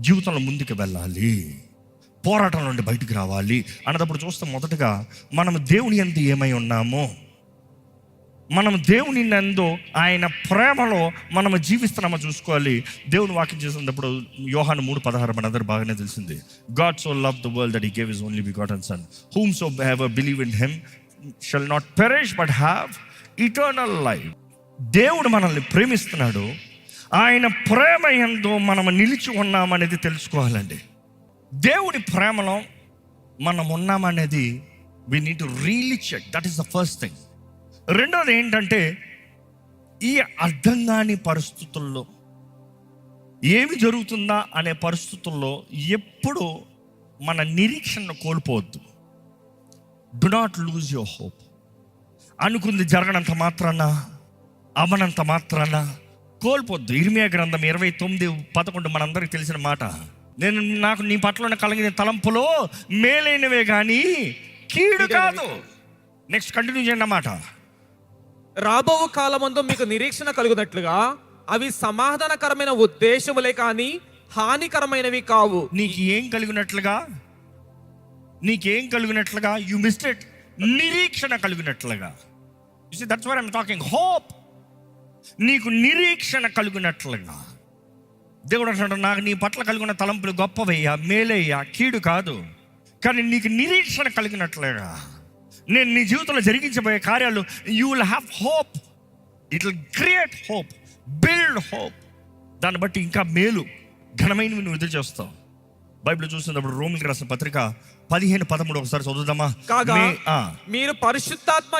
జీవితంలో ముందుకు వెళ్ళాలి, పోరాటం నుండి బయటికి రావాలి అన్నప్పుడు చూస్తే మొదటగా మనం దేవుని యందు ఏమై ఉన్నామో, మనం దేవుని నందు ఆయన ప్రేమలో మనము జీవిస్తున్నామో చూసుకోవాలి. దేవుని వాక్యం చేసినప్పుడు యోహాను 3:16 మనందరూ బాగానే తెలిసింది. God so love the world that he gave his only begotten sun whom so ever believe in him shall not perish but have eternal life. దేవుడు మనల్ని ప్రేమిస్తున్నాడు. ఆయన ప్రేమ యందు మనం నిలిచి ఉన్నామనేది తెలుసుకోవాలండి. దేవుడి ప్రేమలో మనం ఉన్నామనేది we need to really check. that is the first thing. రెండోది ఏంటంటే, ఈ అర్థం కాని పరిస్థితుల్లో ఏమి జరుగుతుందా అనే పరిస్థితుల్లో ఎప్పుడు మన నిరీక్షణ కోల్పోవద్దు. Do not lose your hope. అనుకుంది జరగనంత మాత్రాన, అవనంత మాత్రాన కోల్పోద్దు. ఇర్మియా గ్రంథం 29:11 మనందరికీ తెలిసిన మాట. నాకు నీ పట్ల కలిగిన తలంపులో మేలైనవే కానీ కీడు కాదు. నెక్స్ట్ కంటిన్యూ చేయండి అన్నమాట. రాబో కాలమందు మీకు నిరీక్షణ కలుగునట్లుగా అవి సమాధానకరమైన ఉద్దేశములే కానీ హానికరమైనవి కావు. నీకు ఏం కలిగినట్లుగా యు మిస్డ్ ఇట్. నిరీక్షణ కలిగినట్లుగా. You see that's what I am talking. Hope. నీకు నిరీక్షణ కలిగినట్లుగా. దేవుడు అంటాడు, నాకు నీ పట్ల కలిగిన తలంపులు గొప్పవయ్యా, మేలయ్యా, కీడు కాదు. కానీ నీకు నిరీక్షణ కలిగినట్లుగా నేను నీ జీవితంలో జరిగించబోయే కార్యాలు, you will have hope. It will create hope, build hope. దాన్ని బట్టి ఇంకా మేలు, ఘనమైనవి నువ్వు ఎదురు చేస్తావు. బైబిల్ చూసినప్పుడు రోమిలికి రాసిన పత్రిక 15:13 ఒకసారి చదువుదామా? కాగా మీరు పరిశుద్ధాత్మ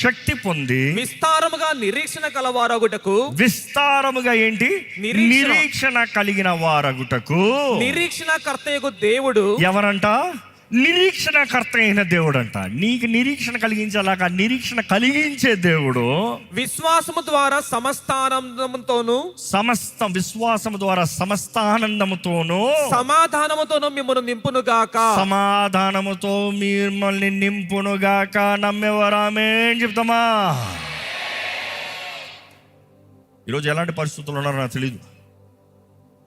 శక్తి పొంది విస్తారముగా నిరీక్షణ కలవారగుటకు. విస్తారముగా ఏంటి? నిరీక్షణ కలిగిన వారగుటకు. నిరీక్షణకర్తయగు దేవుడు ఎవరంట? నిరీక్షణకర్త అయిన దేవుడు అంట. నీకు నిరీక్షణ కలిగించేలాగా నిరీక్షణ కలిగించే దేవుడు విశ్వాసము ద్వారా సమస్త ఆనందముతోను సమాధానముతోను మిమ్మల్ని నింపునుగాక. సమాధానముతో మిమ్మల్ని నింపునుగాక. నమ్మేవారామే చెప్తామా? ఈరోజు ఎలాంటి పరిస్థితులు ఉన్నారో నాకు తెలియదు.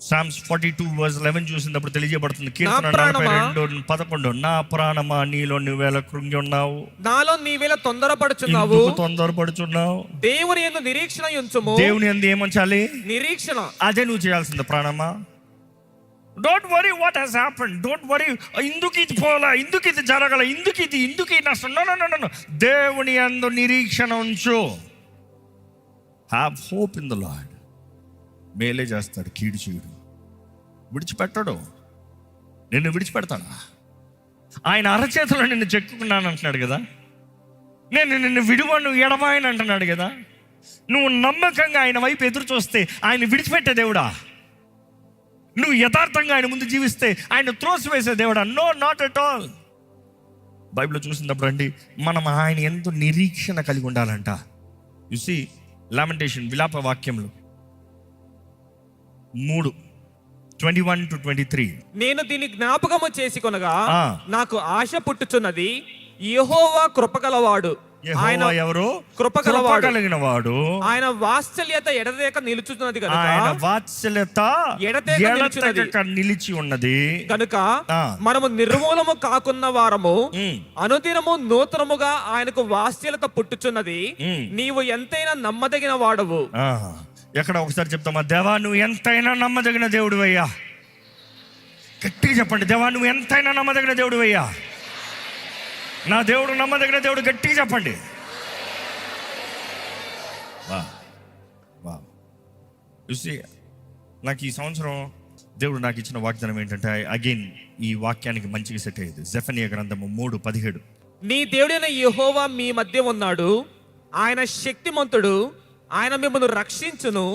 Psalms 42:11 చూసినప్పుడు తెలియజేయబడుతుంది. కీర్తన 42:11, నా ప్రాణమా నీలో నువ్వేళ కృంగి ఉన్నావు, నాలో నీవేళ తొందరపడుచున్నావు. దేవుని యందు నిరీక్షణ ఉంచుము. దేవుని యందు ఏమంచాలి? నిరీక్షణ. అదే నువ్వు చేయాల్సింది ప్రాణమా. Don't worry what has happened. Don't worry ఇందుకు ఇది పోలా, ఇందుకు ఇది జరగల, ఇందుకు ఇది నష్టం. నో. దేవుని యందు నిరీక్షణ ఉంచు. Have hope in the lord. మేలే చేస్తాడు, కీడు చేయడు. విడిచిపెట్టాడు. నిన్ను విడిచిపెడతాడా? ఆయన అరచేతిలో నిన్ను చెక్కుకున్నాను అంటున్నాడు కదా. నేను నిన్ను విడువను ఎడమాయని అంటున్నాడు కదా. నువ్వు నమ్మకంగా ఆయన వైపు ఎదురు చూస్తే ఆయన విడిచిపెట్టే దేవుడా? నువ్వు యథార్థంగా ఆయన ముందు జీవిస్తే ఆయన త్రోసివేసే దేవుడా? No, not at all. బైబిల్లో చూసినప్పుడు అండి, మనం ఆయన ఎంతో నిరీక్షణ కలిగి ఉండాలంట. యు సీ లామెంటేషన్, విలాప వాక్యములు 3:21-23. నేను దీన్ని జ్ఞాపకము చేసుకొనగా నాకు ఆశ పుట్టుచున్నది. యెహోవా కృపగలవాడు. ఆయన ఎవరు? కృపగలిగిన వాడు. ఆయన వాత్సల్యత ఎడతెగక నిలుచున్నది కనుక. ఆయన వాత్సల్యత ఎడతెగక నిలిచి ఉన్నది కనుక మనము నిర్మూలము కాకున్న వారము అనుదినము నూతనముగా ఆయనకు వాత్సల్యత పుట్టుచున్నది. నీవు ఎంతైనా నమ్మదగిన వాడవు. ఎక్కడ ఒకసారి చెప్తామా? దేవా నువ్వు ఎంతైనా నమ్మదగిన దేవుడు అయ్యా. గట్టిగా చెప్పండి, దేవా నువ్వు ఎంతైనా నమ్మదగిన దేవుడు అయ్యా. నా దేవుడు నమ్మదగిన దేవుడు. గట్టిగా చెప్పండి. చూసి నాకు ఈ సంవత్సరం దేవుడు నాకు ఇచ్చిన వాగ్దానం ఏంటంటే, అగైన్ ఈ వాక్యానికి మంచిగా సెట్ అయ్యేది. జెఫన్యా గ్రంథము 3:17. నీ దేవుడైన యెహోవా మీ మధ్య ఉన్నాడు. ఆయన శక్తిమంతుడు. ఆయన మిమ్మల్ని రక్షించును.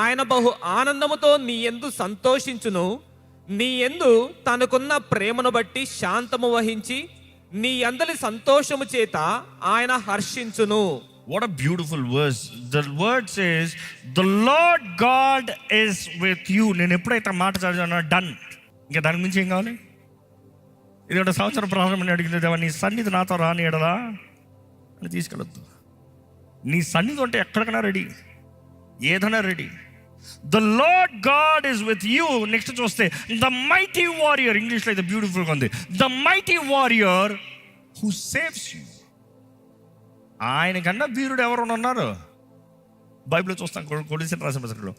ఆయన బహు ఆనందముతో నీ యందు సంతోషించును. నీ యందు తనకున్న ప్రేమను బట్టి శాంతము వహించి నీ అందరి సంతోషము చేత ఆయన హర్షించును. What a beautiful verse. The word says the Lord God is with you. నేను ఎప్పుడైతే మాట చదివానో డన్. ఇంకా దాని మించి ఏం కావాలి? ఇది ఒక సంవత్సరం ప్రారంభం అడిగింది, దేవా నీ సన్నిధి నాతో రాని ఎడలా అని తీసుకెళ్ళొద్దు. నీ సన్నిధి ఉంటే ఎక్కడికైనా రెడీ, ఏదైనా ready. The Lord God is with you. Next చూస్తే ద మైటీ వారియర్, ఇంగ్లీష్లో అయితే బ్యూటిఫుల్గా ఉంది, the mighty warrior who saves you. ఆయన కన్నా వీరుడు ఎవరు ఉన్నారు? బైబిల్లో చూస్తాం, కొలస్సీయులకు రాసిన పత్రికలో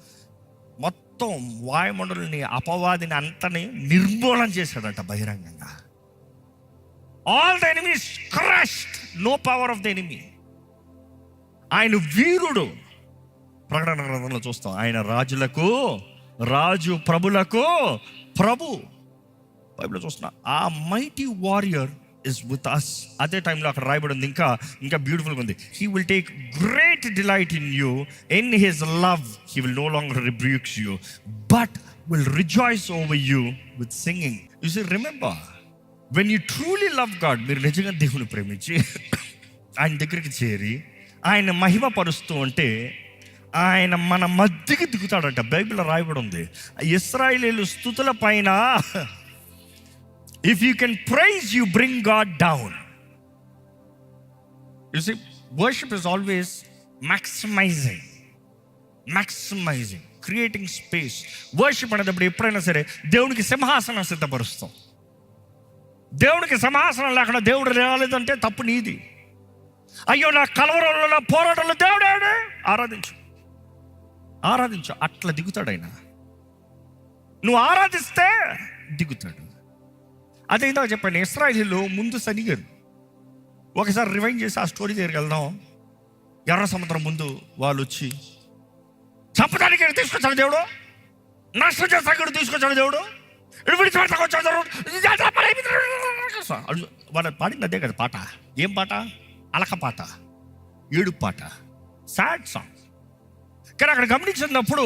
మొత్తం వాయుమండలిని, అపవాదిని అంతని నిర్మూలన చేశాడట బహిరంగంగా. All the enemies crushed, no power of the enemy. ఆయన వీరుడు. ప్రకటన గ్రంథంలో చూస్తాం, ఆయన రాజులకు రాజు, ప్రభులకు ప్రభు. బైబిల్లో చూస్తున్నా ఆ mighty warrior is with us. అదే టైంలో అక్కడ రాయబడి ఉంది, ఇంకా బ్యూటిఫుల్గా ఉంది, he will take great delight in you, in his love he will no longer rebukes you but will rejoice over you with singing. You see, remember when you truly love God, మీరు నిజంగా దేవుని ప్రేమించి ఆయన దగ్గరికి చేరి ఆయన మహిమ పరుస్తూ ఉంటే ఆయన మన మధ్యకి దిగుతాడంట. బైబిల్లో రాయబడి ఉంది, ఇశ్రాయేలీయుల స్తుతుల పైన if you can praise you bring God down. You see, worship is always maximising, creating space. Worship అనేటప్పుడు ఎప్పుడైనా సరే దేవునికి సింహాసనం సిద్ధపరుస్తాం. దేవునికి సింహాసనం లేకుండా దేవుడు రాలేదంటే తప్పు నీది. అయ్యో నా కలవరంలో, నా పోరాటంలో దేవుడే, ఆరాధించు. అట్లా దిగుతాడు ఆయన. నువ్వు ఆరాధిస్తే దిగుతాడు. అదే ఇందాక చెప్పండి, ఇశ్రాయేలీయులు ముందు సనిగారు. ఒకసారి రివైండ్ చేసి ఆ స్టోరీ దగ్గరికి వెళ్దాం. ఎర్ర సముద్రం ముందు వాళ్ళు వచ్చి చంపడానికి తీసుకొచ్చాడు దేవుడు, నష్టం చేస్తాడు తీసుకొచ్చాడు దేవుడు, విడిచిపెడతాకు వచ్చాడు దేవుడు. వాళ్ళు పాడింది అదే కదా పాట. ఏం పాట? అలక పాట, ఏడు పాట, సాడ్ సాంగ్. కానీ అక్కడ గమనించినప్పుడు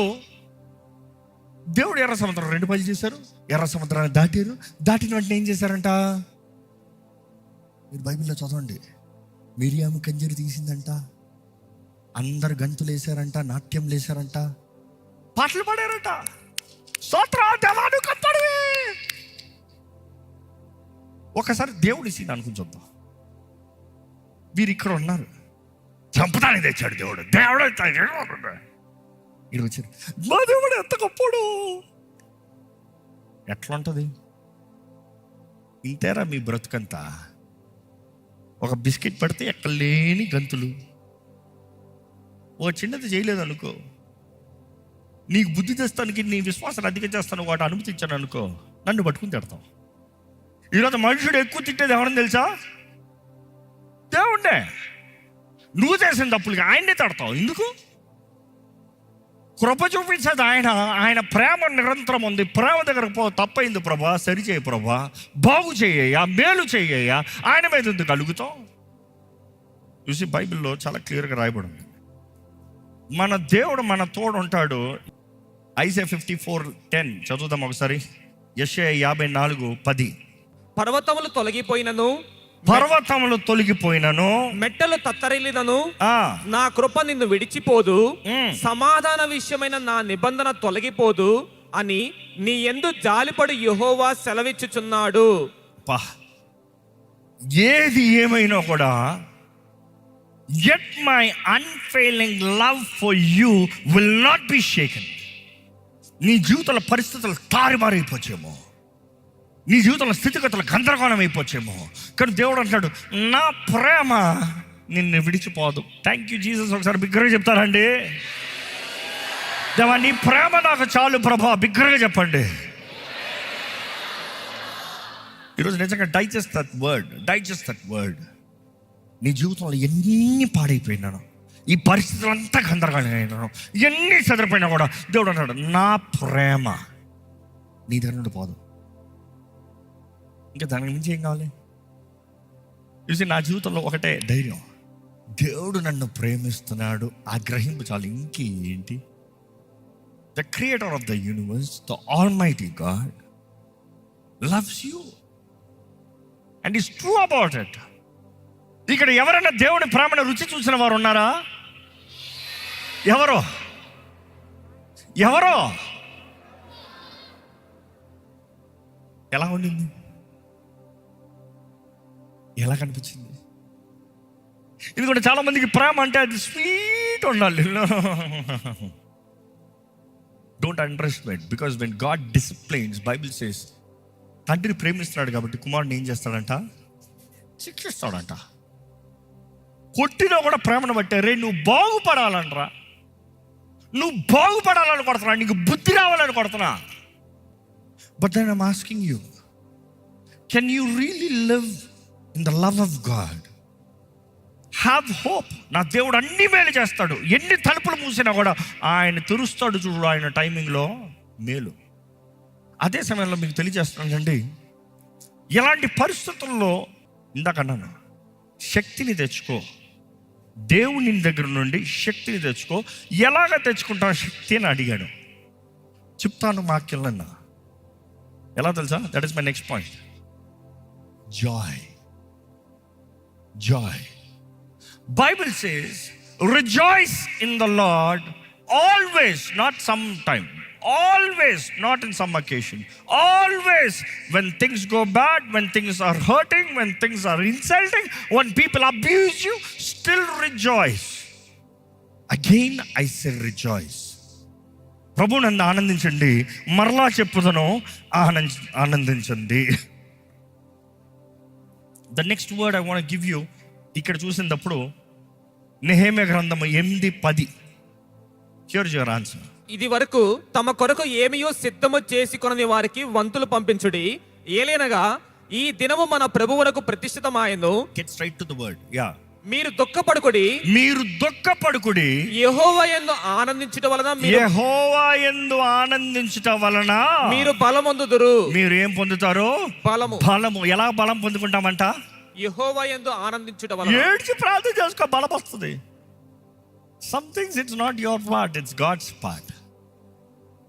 దేవుడు ఎర్ర సముద్రం 2 పాయలు చేశారు, ఎర్ర సముద్రాన్ని దాటారు. దాటిన వెంటనే ఏం చేశారంట? మీరు బైబిల్లో చదవండి, మిరియాము కంజరి తీసిందంట, అందరు గంతులు వేశారంట, నాట్యం వేశారంట, పాటలు పాడారంట, స్తోత్రం దేవాను కప్పడి. ఒకసారి దేవుడి సీన్ అనుకుని చూద్దాం. వీరు ఇక్కడ ఉన్నారు, చంపడానికి తెచ్చాడు దేవుడు, ఇక్కడ వచ్చారు, మా దేవుడు ఎంత గొప్పడు. ఎట్లా ఉంటుంది? ఇంతేరా మీ బ్రతుకంతా? ఒక బిస్కెట్ పడితే ఎక్కడ లేని గంతులు. ఓ చిన్నది చేయలేదు అనుకో, నీకు బుద్ధి తెస్తానికి, నీ విశ్వాసాన్ని అధికం చేస్తాను వాటి అనుమతించాను అనుకో, నన్ను పట్టుకుని తిడతాం. ఈరోజు మనుషుడు ఎక్కువ తిట్టేది ఎవరని తెలుసా? దేవుడే. నువ్వు చేసిన తప్పులకి ఆయన్నే తడతావు. ఎందుకు? కృప చూపించేది ఆయన. ఆయన ప్రేమ నిరంతరం ఉంది. ప్రేమ దగ్గరకు పో, తప్పైంది ప్రభా, సరిచేయి ప్రభా, బాగు చేయ్యా, మేలు చేయ్యా, ఆయన మీద ఎందుకు కలుగుతాం? చూసి బైబిల్లో చాలా క్లియర్గా రాయబడి ఉంది, మన దేవుడు మన తోడు ఉంటాడు. ఐజాయా 54:10 చదువుదాం ఒకసారి. యెషయా 54:10. పర్వతములు తొలగిపోయినను, మెట్టలు తత్తరిల్లినను, నా కృప నిన్ను విడిచిపోదు, సమాధాన విషయమైన నా నిబంధన తొలగిపోదు అని నీ యందు జాలిపడి యెహోవా సెలవిచ్చుచున్నాడు. ఏది ఏమైనా కూడా, yet my unfailing love for you will not be shaken. నీ జీవితాల పరిస్థితులు తారుమారైపోవచ్చేమో, నీ జీవితంలో స్థితిగతులు గందరగోళం అయిపోవచ్చేమో, కానీ దేవుడు అంటాడు, నా ప్రేమ నిన్ను విడిచిపోదు. Thank you Jesus. ఒకసారి బిగ్గరగా చెప్తారండి, దేవా నీ ప్రేమ నాకు చాలు ప్రభా, బిగ్గరగా చెప్పండి. ఈరోజు నిజంగా డైజెస్ట్ దట్ వర్డ్. నీ జీవితంలో ఎన్ని పాడైపోయినాను, ఈ పరిస్థితులంతా గందరగోళం అయినాను, ఎన్ని చదిరిపోయినా కూడా దేవుడు అంటాడు, నా ప్రేమ నీ దగ్గర నుండి పోదు. ఇంకా దానికి మించి ఏం కావాలి? చూసి నా జీవితంలో ఒకటే ధైర్యం, దేవుడు నన్ను ప్రేమిస్తున్నాడు, ఆ గ్రహింపు చాలు. ఇంకేంటి? The creator of the universe, the almighty God loves you and is true about it. ఇక్కడ ఎవరైనా దేవుని ప్రేమను రుచి చూసిన వారు ఉన్నారా? ఎవరో ఎలా ఉండింది? ఎలా కనిపించింది? ఎందుకంటే చాలా మందికి ప్రేమ అంటే అది స్వీట్ ఉండాలి. Don't under estimate, because when God disciplines, Bible says తండ్రి ప్రేమిస్తున్నాడు కాబట్టి కుమారుని ఏం చేస్తాడంట? శిక్షిస్తాడంట. కొట్టినా కూడా ప్రేమను బట్టే, రే నువ్వు బాగుపడాలనరా, నువ్వు బాగుపడాలని కొడుతున్నా, నీకు బుద్ధి రావాలని కొడుతున్నా. But then I'm asking you, can you really live in the love of God? Have hope. నా దేవుడు అన్ని మేలు చేస్తాడు. ఎన్ని తలుపులు మూసినా కూడా ఆయన తెరుస్తాడు చూడు, ఆయన టైమింగ్లో మేలు. అదే సమయంలో మీకు తెలియజేస్తున్నానండి, ఎలాంటి పరిస్థితుల్లో ఇందాక అన్నాను, శక్తిని తెచ్చుకో, దేవుని దగ్గర నుండి శక్తిని తెచ్చుకో. ఎలాగ తెచ్చుకుంటాను శక్తి అని అడిగాడు. చెప్తాను మాకెళ్ళన్నా. ఎలా తెలుసా? That is my next point. Joy. Joy. Bible says, rejoice in the Lord always, not sometime. Always, not in some occasion. Always, when things go bad, when things are hurting, when things are insulting, when people abuse you, still rejoice. Again, I say rejoice. ప్రభు నన్ను ఆనందించండి, మరలా చెప్పుదను ఆనందించండి. The next word I want to give you, ఇక్కడ చూసినప్పుడు Nehemiah గ్రంథము 8:10. Here's your answer. ఇది వరకు తమ కొరకు ఏమియో సిద్ధము చేసి కొనని వారికి వంతులు పంపించుడి. ఏలేనగా ఈ దినము మన ప్రభువునకు ప్రతిష్ఠితమాయను. Get straight to the word. Yeah. మీరు దుఃఖపడుకుడి, మీరు దుఃఖపడుకుడి. యెహోవా యందు ఆనందించుట వలన, యెహోవా యందు ఆనందించుట వలన మీరు బలమొందుదురు. మీరు ఏం పొందుతారు? బలము. బలము. ఎలా బలం పొందుకుంటామంట? యెహోవా యందు ఆనందించుట వలన. ఏడ్చి ప్రార్థన చేసుకో, బలం వస్తుంది. Some things it's not your part, it's God's part.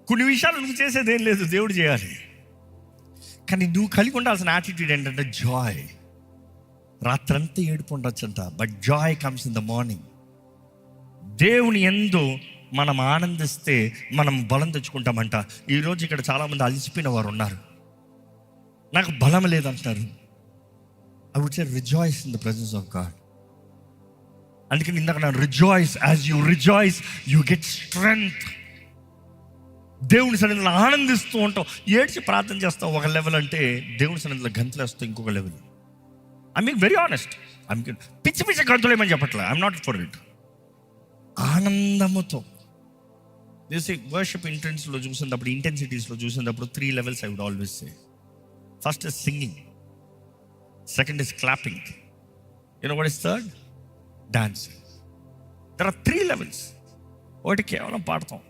కొన్ని విషయాలు నువ్వు చేసేది ఏం లేదు, దేవుడు చేయాలి. కానీ నువ్వు కలిగి ఉండాల్సిన యాటిట్యూడ్ ఏంటంటే జాయ్. రాత్రంతా ఏడుపు ఉండొచ్చంట, but joy comes in the morning. దేవుని యందు మనం ఆనందిస్తే మనం బలం తెచ్చుకుంటామంట. ఈరోజు ఇక్కడ చాలామంది అలసిపోయిన వారు ఉన్నారు, నాకు బలం లేదంటారు. I would say rejoice in the presence of God. అందుకని ఇందాక నేను rejoice, as you rejoice you get strength. దేవుని సన్నిధిలో ఆనందిస్తూ ఉంటావు, ఏడ్చి ప్రార్థన చేస్తావు ఒక లెవెల్, అంటే దేవుని సన్నిధిలో గంతులు వేస్తావు ఇంకొక level. I mean very honest, పిచ్చి పిచ్చి గంతులు ఏమని చెప్పట్లే, ఐఎమ్ నాట్ ఫర్ ఇట్. ఆనందముతో వర్షిప్ ఇంటెన్స్లో చూసినప్పుడు, ఇంటెన్సిటీస్లో చూసినప్పుడు 3 levels I would always say. First is singing, second is clapping, you know what is third? Dancing. There are 3 levels. ఒకటి కేవలం పాడతాం,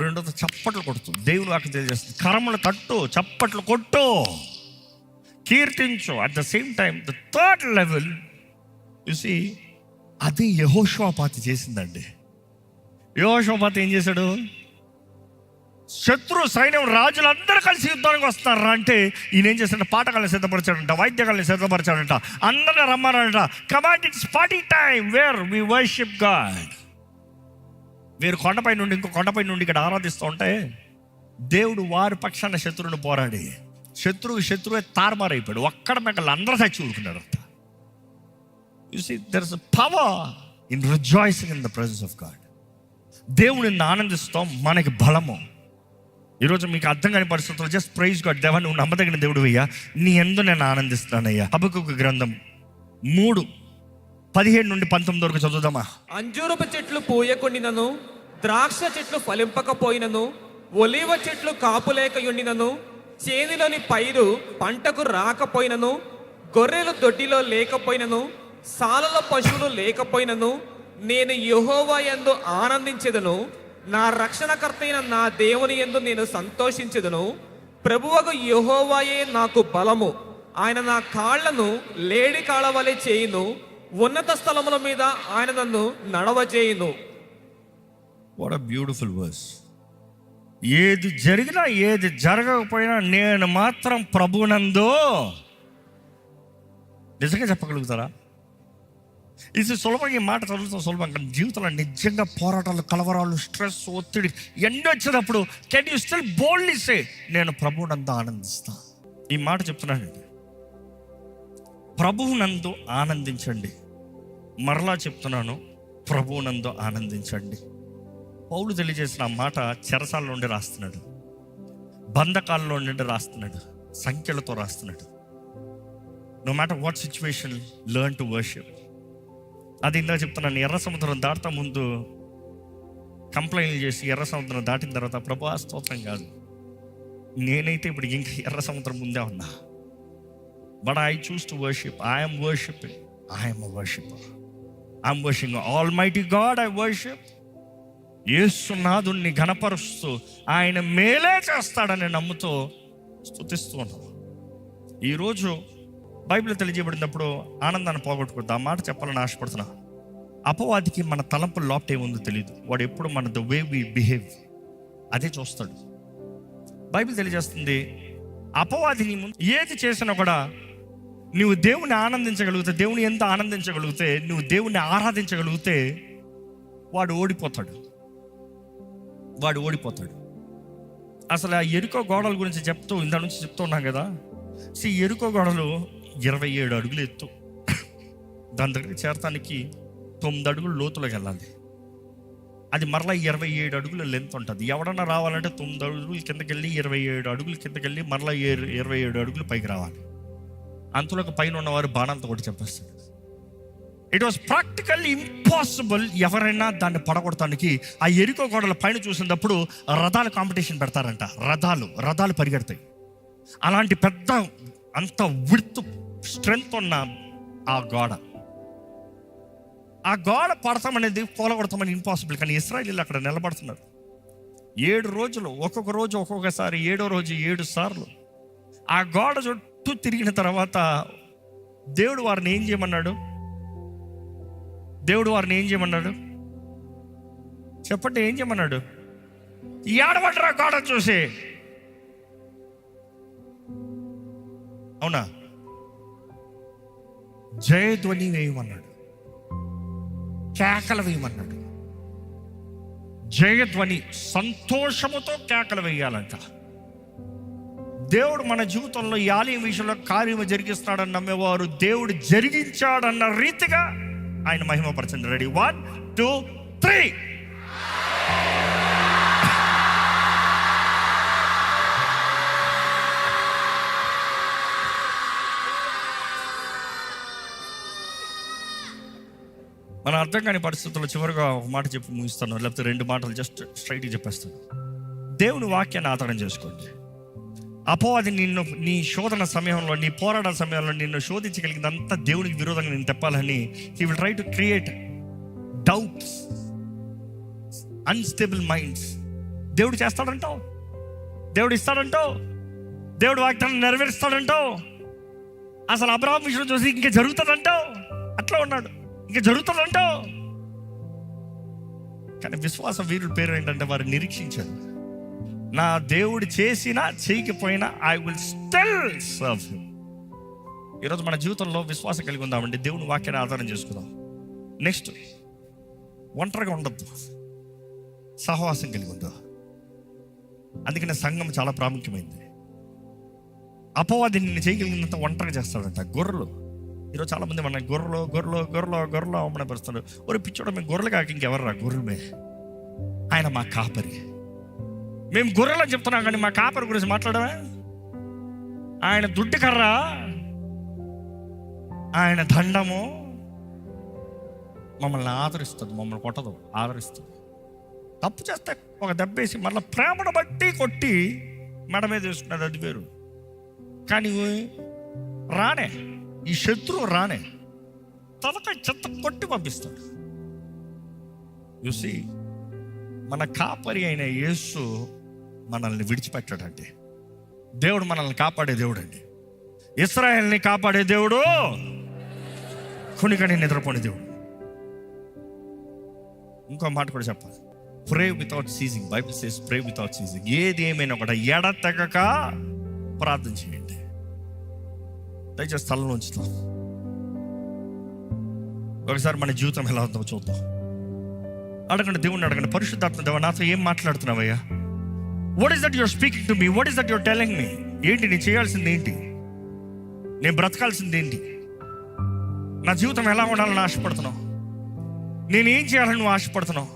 రెండోది చప్పట్లు కొడుతూ దేవుని వాక్యం తెలియజేస్తుంది. కరములు తట్టు, చప్పట్లు కొట్టు, కీర్తించు. At the same time the third level you see, అది యెహోషువపాతు చేసిందండి. యెహోషువపాతు ఏం చేశాడు? శత్రు సైన్యం రాజులందరూ కలిసి యుద్ధానికి వస్తారా అంటే ఈయన ఏం చేస్తాడంటే పాఠకాలను సిద్ధపరిచాడంట, వాయిద్యకాలను సిద్ధపరిచాడంట, అందరిని రమ్మారంట. Command, it's party time where we worship God. వీరు కొండపై నుండి ఇంకో కొండపై నుండి ఇక్కడ ఆరాధిస్తూ ఉంటే దేవుడు వారి పక్షాన శత్రువుని పోరాడి శత్రువే తారుమారైపోయాడు. ఒక్కడ మెక్కలు అందరూ చచ్చి ఊరుకున్నారంట. You see there is a power in rejoicing in the presence of God. దేవుడిని ఆనందిస్తాం, మనకి బలము. ఈరోజు మీకు అర్థం కాని పరిస్థితుల్లో జస్ట్ ప్రైజ్ గాడ్. దేవా, నువ్వు నమ్మదగిన దేవుడు అయ్యా, నీ యందు నేను ఆనందిస్తానయ్యా. హబక్కూకు గ్రంథం 3:17-19 వరకు చదువుదామా? అంజూరపు చెట్లు పూయకుండినను, ద్రాక్ష చెట్లు ఫలింపకపోయినను, ఒలీవ చెట్లు కాపులేకయుండినను, చేనిలోని పైరు పంటకు రాకపోయినను, గొర్రెలు దొడ్డిలో లేకపోయినను, సాలలో పశువులు లేకపోయినను, నేను యెహోవా యందు ఆనందించెదను. నా రక్షణకర్త అయిన నా దేవుని యందు నేను సంతోషించెదను. ప్రభువగు యెహోవాయే నాకు బలము. ఆయన నా కాళ్లను లేడి కాళ్ళ వలె చేయును. ఉన్నత స్థలముల మీద ఆయన నన్ను నడవజేయును. What a beautiful verse. ఏది జరిగినా ఏది జరగకపోయినా నేను మాత్రం ప్రభునందు, నిజంగా చెప్పగలుగుతారా? ఇది సులభంగా, ఈ మాట చదువుతాం సులభం, కానీ జీవితంలో నిజంగా పోరాటాలు, కలవరాలు, స్ట్రెస్, ఒత్తిడి ఎన్ని వచ్చినప్పుడు కెన్ యూ స్టిల్ బోల్డ్లీ సే నేను ప్రభువునందు ఆనందిస్తా? ఈ మాట చెప్తున్నానండి, ప్రభువునందు ఆనందించండి. మరలా చెప్తున్నాను, ప్రభువునందు ఆనందించండి. పౌలు తెలియజేసిన ఆ మాట చెరసాల నుండి రాస్తున్నాడు, బంధకాల్లో నుండి రాస్తున్నాడు, సంఖ్యలతో రాస్తున్నాడు. No matter what situation, learn to worship. అది ఇందాక చెప్తున్నాను, ఎర్ర సముద్రం దాటతా ముందు కంప్లైంట్ చేసి ఎర్ర సముద్రం దాటిన తర్వాత ప్రభువా స్తోత్రం కాదు, నేనైతే ఇప్పుడు ఇంకా ఎర్ర సముద్రం ముందే ఉన్నా, but I choose to worship. I'm worshipping, I'm worshipper, I'm worshipping almighty God. I worship. యేసునాథుణ్ణి ఘనపరుస్తూ ఆయన మేలే చేస్తాడని నమ్ముతూ స్తుతిస్తూ ఉన్నాం. ఈరోజు బైబిల్ తెలియజేయబడినప్పుడు ఆనందాన్ని పోగొట్టుకుంటా. ఆ మాట చెప్పాలని ఆశపడుతున్నా. అపవాదికి మన తలంపుల లోపట ఏముందో తెలియదు. వాడు ఎప్పుడు మన ద వే వి బిహేవ్ అదే చూస్తాడు. బైబిల్ తెలియజేస్తుంది, అపవాదిని ఏది చేసినా కూడా నువ్వు దేవుని ఆనందించగలిగితే, దేవుని ఎంత ఆనందించగలిగితే, నువ్వు దేవుని ఆరాధించగలిగితే వాడు ఓడిపోతాడు. అసలు ఆ ఎరుకో గోడల గురించి చెప్తూ ఇందా నుంచి చెప్తూ ఉన్నాం కదా. ఎరుకో గోడలు 27 అడుగులు ఎత్తు, దాని దగ్గరికి చేరటానికి 9 అడుగులు లోతులోకి వెళ్ళాలి. అది మరలా 27 అడుగుల లెంత్ ఉంటుంది. ఎవడన్నా రావాలంటే 9 అడుగులు కిందకి వెళ్ళి 27 అడుగులు కిందకి వెళ్ళి మరలా 27 అడుగులు పైకి రావాలి. అంతలోకి పైన ఉన్నవారు బాణాలతో కూడా చెప్పేస్తారు. It was practically impossible. ఎవరైనా దాన్ని పడగొడటానికి ఆ ఎరుకో గోడల పైన చూసినప్పుడు రథాల కాంపిటీషన్ పెడతారంట. రథాలు పరిగెడతాయి. అలాంటి పెద్ద అంత విడ్త్ స్ట్రెంగ్త్ ఉన్న ఆ గోడ పడతామనేది, పోలగొడతామని ఇంపాసిబుల్. కానీ ఇశ్రాయేలీయులు అక్కడ నిలబడుతున్నారు 7 రోజులు, ఒక్కొక్క రోజు ఒక్కొక్కసారి, 7వ రోజు 7 సార్లు ఆ గోడ చుట్టూ తిరిగిన తర్వాత దేవుడు వారిని ఏం చేయమన్నాడు? చెప్పండి, ఏం చేయమన్నాడు? ఏడవడ్రా గోడ చూసి. అవునా? జయధ్వని వేయమన్నాడు, కేకలు వేయమన్నాడు. జయధ్వని, సంతోషముతో కేకలు వేయాలంట. దేవుడు మన జీవితంలో ఈ ఆలయం విషయంలో కార్యము జరిగిస్తాడని నమ్మేవారు దేవుడు జరిగించాడన్న రీతిగా ఆయన మహిమపరచండి. రెడీ, 1 2 3. మన అర్థం కాని పరిస్థితుల్లో చివరిగా ఒక మాట చెప్పి ముగిస్తాను, లేకపోతే 2 మాటలు జస్ట్ స్ట్రైట్గా చెప్పేస్తాను. దేవుని వాక్యాన్ని ఆధారం చేసుకోండి. అపవాది నిన్ను నీ శోధన సమయంలో, నీ పోరాట సమయంలో నిన్ను శోధించగలిగినంత దేవునికి విరోధంగా నేను తెప్పాలని he will try to create doubts, unstable minds. దేవుడు చేస్తాడంటావు, దేవుడు ఇస్తాడంటావు, దేవుడు వాగ్దానం నెరవేరుస్తాడంటావు. అసలు అబ్రహాం విషయం చూసి ఇంకా జరుగుతుందంటావు, అట్లా ఉన్నాడు, ఇంకా జరుగుతుందంటావు. కానీ విశ్వాస వీరుడి పేరు ఏంటంటే వారు నిరీక్షించారు. నా దేవుడు చేసినా చేయకపోయినా I will still serve him. ఈరోజు మన జీవితంలో విశ్వాసం కలిగి ఉందామండి. దేవుని వాక్యాన్ని ఆధారం చేసుకుందాం. నెక్స్ట్, ఒంటరిగా ఉండద్దు, సహవాసం కలిగి ఉందా. అందుకనే సంఘం చాలా ప్రాముఖ్యమైంది. అపవాది నిన్ను చేయగలిగినంత ఒంటరిగా చేస్తాడంట. గొర్రెలు, ఈరోజు చాలా మంది మన గొర్రెలు అవమానపరుస్తాడు. ఒరే పిచ్చోడ, మేము గొర్రెలు కాక ఇంకెవర్రా, గొర్రెలమే. ఆయన మా కాపరి. మేము గొర్రెలని చెప్తున్నాం కానీ మా కాపరి గురించి మాట్లాడమే. ఆయన దుడ్డు కర్ర, ఆయన దండము మమ్మల్ని ఆదరిస్తుంది, మమ్మల్ని కొట్టదు, ఆదరిస్తుంది. తప్పు చేస్తే ఒక దెబ్బేసి మళ్ళీ ప్రేమను బట్టి కొట్టి మెడ మీద వేసుకున్నది, అది వేరు. కానీ రానే, ఈ శత్రువు రానే తలకాయ చెత్త కొట్టి పంపిస్తాడు. చూసి మన కాపరి అయిన యేసు మనల్ని విడిచిపెట్టాడండి. దేవుడు మనల్ని కాపాడే దేవుడు అండి. ఇశ్రాయేలుని కాపాడే దేవుడు, కొనికని నిద్రపోని దేవుడు. ఇంకో మాట కూడా చెప్పాలి, ప్రే వితౌట్ సీజింగ్. బైబిల్ సేస్ ప్రే వితౌట్ సీజింగ్. ఏది ఏమైనా కూడా ఎడతెగక ప్రార్థన చేయండి. దయచేసి స్థలంలో ఉంచుతాం. ఒకసారి మన జీవితం ఎలా ఉందో చూద్దాం. అడగండి, దేవుణ్ణి అడగండి. పరిశుద్ధాత్మ దేవా, నాతో ఏం మాట్లాడుతున్నావయ్యా? What is that your speaking to me? What is that your telling me? ఏంటి నేను చేయాల్సింది ఏంటి? నేను బ్రతకాల్సింది ఏంటి? నా జీవితం ఎలా ఉండాలని ఆశపడుతున్నావు? నేనేం చేయాలని నువ్వు ఆశపడుతున్నావు?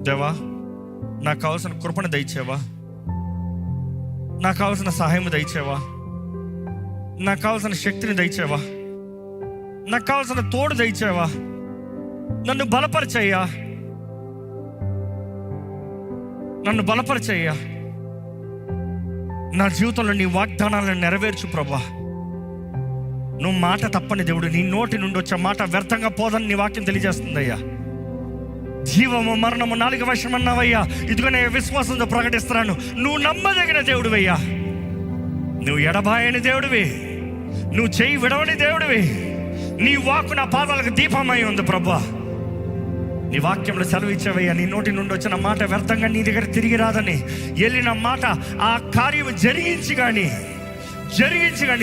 దేవా, నాకు కావాల్సిన కృపను దయచేవా, నాకు కావాల్సిన సహాయం దయచేవా, నాకు కావాల్సిన శక్తిని దయచేవా, నాకు కావాల్సిన తోడు దయచేవా, నన్ను బలపరిచయ్యా, నన్ను బలపరిచయ్యా. నా జీవితంలో నీ వాగ్దానాలను నెరవేర్చు ప్రభా. నువ్వు మాట తప్పని దేవుడు, నీ నోటి నుండి వచ్చే మాట వ్యర్థంగా పోదని నీ వాక్యం తెలియజేస్తుందయ్యా. జీవము మరణము నాలుగు వశం అన్నావయ్యా. ఇదిగో నేను విశ్వాసంతో ప్రకటిస్తున్నాను, నువ్వు నమ్మదగిన దేవుడివయ్యా. నువ్వు ఎడబాయని దేవుడివి, నువ్వు చేయి విడవని దేవుడివి. నీ వాక్కు నా పాదాలకు దీపమై ఉంది ప్రభా. నీ వాక్యంలో సెలవు ఇచ్చావయ్యా, నీ నోటి నుండి వచ్చిన మాట వ్యర్థంగా నీ దగ్గర తిరిగి రాదని. వెళ్ళిన మాట ఆ కార్యం జరిగించి కానీ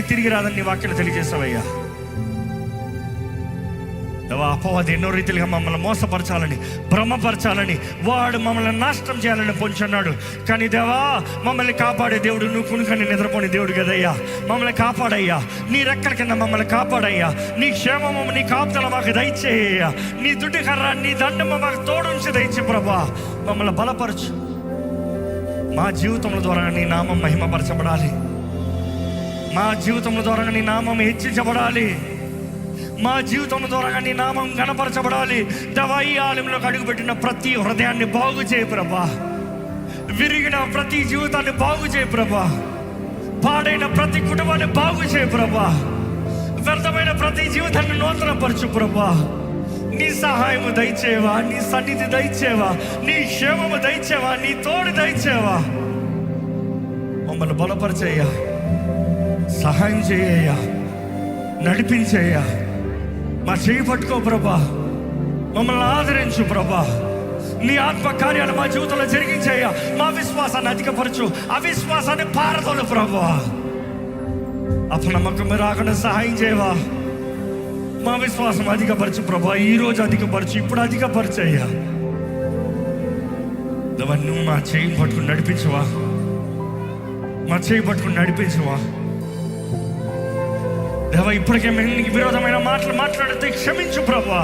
తిరిగి రాదని నీ వాక్యం తెలియజేస్తావయ్యా. దేవా, అపవాది ఎన్నో రీతిలుగా మమ్మల్ని మోసపరచాలని, భ్రమపరచాలని, వాడు మమ్మల్ని నాశనం చేయాలని పొంచున్నాడు. కానీ దేవా, మమ్మల్ని కాపాడే దేవుడు, నువ్వు కునుకని నిద్రపోని దేవుడు కదయ్యా. మమ్మల్ని కాపాడయ్యా, నీ రెక్కల కింద మమ్మల్ని కాపాడయ్యా. నీ క్షేమము, నీ కాపుదల మాకు దయచేయ్యా. నీ దుడ్డు కర్ర, నీ దండము మాకు తోడుంచి దయచే ప్రభా. మమ్మల్ని బలపరచు. మా జీవితముల ద్వారా నీ నామం మహిమపరచబడాలి. మా జీవితముల ద్వారా నీ నామం హెచ్చించబడాలి. మా జీవితం ద్వారా నీ నామం గణపరచబడాలి. దేవా, ఈ ఆలయంలోకి అడుగుపెట్టిన ప్రతి హృదయాన్ని బాగు చేయి ప్రభా. విరిగిన ప్రతి జీవితాన్ని బాగు చేయి ప్రభా. పాడైన ప్రతి కుటుంబాన్ని బాగు చేయి ప్రభా. వ్యర్థమైన ప్రతి జీవితాన్ని నూతనపరచు ప్రభా. నీ సహాయము దయచేవా, నీ సన్నిధి దయచేవా, నీ క్షేమము దయచేవా, నీ తోడు దయచేవా. మమ్మల్ని బలపరిచేయ్యా, సహాయం చేయ్యా, నడిపించేయ్యా. మా చేయి పట్టుకో ప్రభా. మమ్మల్ని ఆదరించు ప్రభా. నీ ఆత్మ కార్యాలు మా జీవితంలో జరిగించేయ్యా. మా విశ్వాసాన్ని అధికపరచు, అవిశ్వాసాన్ని పారదోలు ప్రభా. అపనమ్మకం రాకుండా సహాయం చేయవా. మా విశ్వాసం అధికపరచు ప్రభా. ఈరోజు అధికపరచు, ఇప్పుడు అధికపరచయ్యా. నువ్వు మా చేయి పట్టుకుని నడిపించవా, మా చేయి పట్టుకుని నడిపించవా. దేవా, ఇప్పటికే మేము నీకు విరోధమైన మాటలు మాట్లాడితే క్షమించు ప్రభా.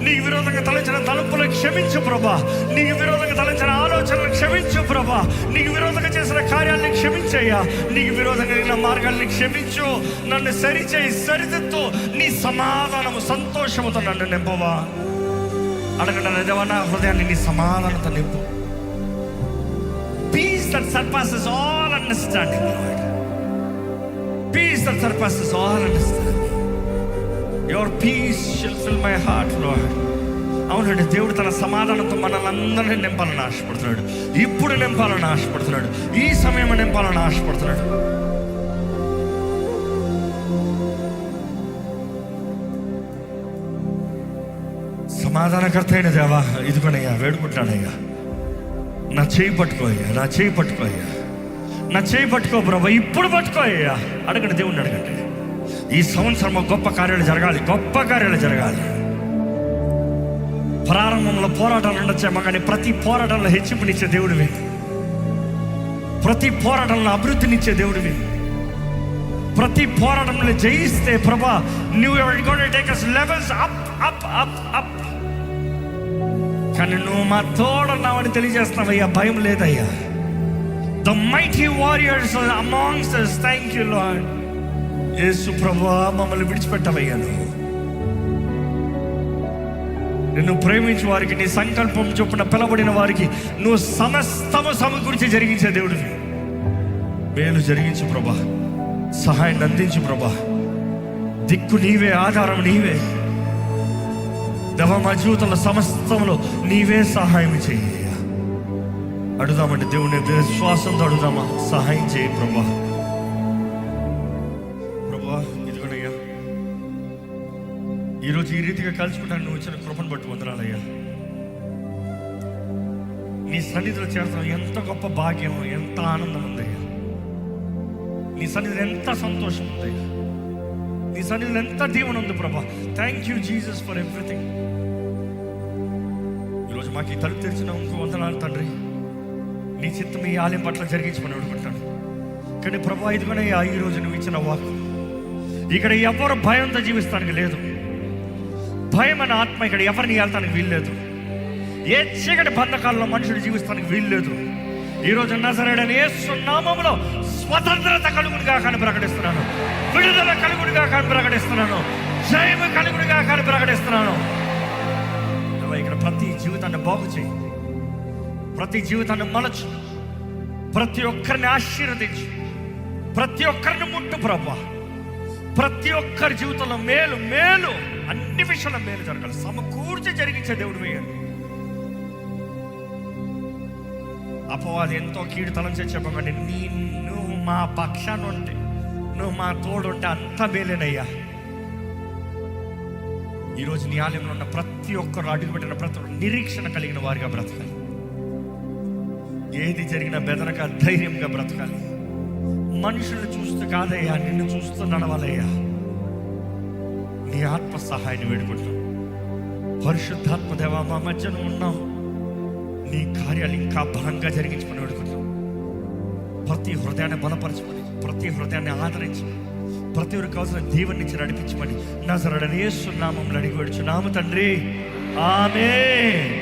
నీకు విరోధంగా తలంచిన తలుపులను క్షమించు ప్రభా. నీకు విరోధంగా తలంచిన ఆలోచనలు క్షమించు ప్రభా. నీకు విరోధంగా చేసిన కార్యాలను క్షమించయ్యా. నీకు విరోధంగా కలిగిన మార్గాల్ని క్షమించు. నన్ను సరిచేయి, సరిదిద్దు. నీ సమాధానము, సంతోషముతో నన్ను నింపవా. అడగండి దేవా, నా హృదయాన్ని నీ సమాధానంతో నింపు. Peace that surpasses all understanding, Lord. Peace that surpasses all understanding. Your peace shall fill my heart, Lord. అవునండి, దేవుడు తన సమాధానంతో మనల్ని అందరినీ నింపాలని ఆశపడుతున్నాడు. ఇప్పుడు నింపాలని ఆశపడుతున్నాడు. ఈ సమయం నింపాలని ఆశపడుతున్నాడు. సమాధానకర్త అయిన దేవా, ఇదిగోనయ్యా వేడుకుంటానయ్యా. నా చేయి పట్టుకోయ్యా, నా చేయి పట్టుకోయ్యా, నా చేయి పట్టుకో ప్రభా. ఇప్పుడు పట్టుకోయ్యా. అడగండి, దేవుణ్ణి అడగండి. ఈ సంవత్సరం గొప్ప కార్యాలు జరగాలి, గొప్ప కార్యాలు జరగాలి. ప్రారంభంలో పోరాటాలు ఉండొచ్చేమో, కానీ ప్రతి పోరాటంలో హెచ్చింపునిచ్చే దేవుడివి, ప్రతి పోరాటంలో అభివృద్ధినిచ్చే దేవుడివి. ప్రతి పోరాటంలో జయిస్తే ప్రభా, నువ్వు take us levels up up up up. కానీ నువ్వు మా తోడున్నావని తెలియజేస్తున్నావయ్యా. భయం లేదయ్యా. The mighty warriors are amongst us. Thank you, Lord. యేసు ప్రభువా, మమ్మల్ని విడిచిపెట్టవయ్యా. నిన్ను ప్రేమించే వారికి, నీ సంకల్పం చొప్పున పిలబడిన వారికి నువ్వు సమస్తము సమకూర్చి జరిగించే దేవుడివి. మేలు జరిగించు ప్రభా. సహాయం అందించు ప్రభా. దిక్కు నీవే, ఆధారం నీవే. దేవా, మా జీవితంలో సమస్తంలో నీవే సహాయం చేయ. అడుగుదామంటే దేవుని విశ్వాసంతో అడుగుదామా? సహాయం చేయి ప్రభా. ప్రభా, ఇదిగోనయ్యా, ఈరోజు ఈ రీతిగా కలుసుకుంటాను. నువ్వు వచ్చిన కృపను బట్టి వందనాలయ్యా. నీ సన్నిధిలో చేరుతాం. ఎంత గొప్ప భాగ్యం, ఎంత ఆనందం ఉందయ్యా. నీ సన్నిధిలో ఎంత సంతోషం ఉందయ్యా. నీ సన్నిధిలో ఎంత దీవెన ఉంది ప్రభా. Thank you Jesus for everything. ఈరోజు మాకు ఈ తలుపు తెరిచిన ఇంకో వందనాలు తండ్రి. నీ చిత్తం ఈ ఆలయం పట్ల జరిగించమని అడుగుకుంటాను. కానీ ప్రభా, ఇదిగోనయ్యా, ఈరోజు నువ్వు ఇచ్చిన వాక్కు ఇక్కడ ఎవరు భయంతో జీవిస్తానికి లేదు. భయం అనే ఆత్మ ఇక్కడ ఎవరిని వెళ్తానికి వీల్లేదు. ఏ చీకటి బంధకాల్లో మనుషుడు జీవిస్తానికి వీల్లేదు. ఈరోజు నజరేయుడైన యేసు నామములో స్వతంత్రత కలుగునుగా కానీ ప్రకటిస్తున్నాను, విడుదల కలుగునుగా కానీ ప్రకటిస్తున్నాను, జయము కలుగునుగా కానీ ప్రకటిస్తున్నాను. ఇక్కడ ప్రతి జీవితాన్ని బాగు చేయి, ప్రతి జీవితాన్ని మలచు, ప్రతి ఒక్కరిని ఆశీర్వదించు, ప్రతి ఒక్కరిని ముట్టు ప్రభా. ప్రతి ఒక్కరి జీవితంలో మేలు మేలు, అన్ని విషయాల్లో మేలు జరగాలి, సమకూర్చి జరిగించే దేవుడు వేయండి. అపవాది ఎంతో కీడు తలంచే చెప్పకండి, నువ్వు మా పక్షాన ఉంటే, నువ్వు మా తోడు ఉంటే అంత మేలేనయ్యా. ఈరోజు నీ ఆలయంలో ఉన్న ప్రతి ఒక్కరు, అడుగుపెట్టిన ప్రతి ఒక్కరు నిరీక్షణ కలిగిన వారిగా బ్రతకాలి. ఏది జరిగినా బెదరక ధైర్యంగా బ్రతకాలి. మనుషులను చూస్తూ కాదయ్యా, నిన్ను చూస్తూ నడవాలయ్యా. నీ ఆత్మ సహాయాన్ని వేడుకుంటాం. పరిశుద్ధాత్మ దేవా, మా మధ్యన ఉన్నావు, నీ కార్యాలు ఇంకా బలంగా జరిగించుకొని వేడుకుంటాం. ప్రతి హృదయాన్ని బలపరచమని, ప్రతి హృదయాన్ని ఆదరించమని, ప్రతి ఒక్కరికి కావాల్సిన దీవెన నుంచి నడిపించమని నజరేయుడైన యేసు నామములో అడిగి వేడుచున్నాము తండ్రి, ఆమేన్.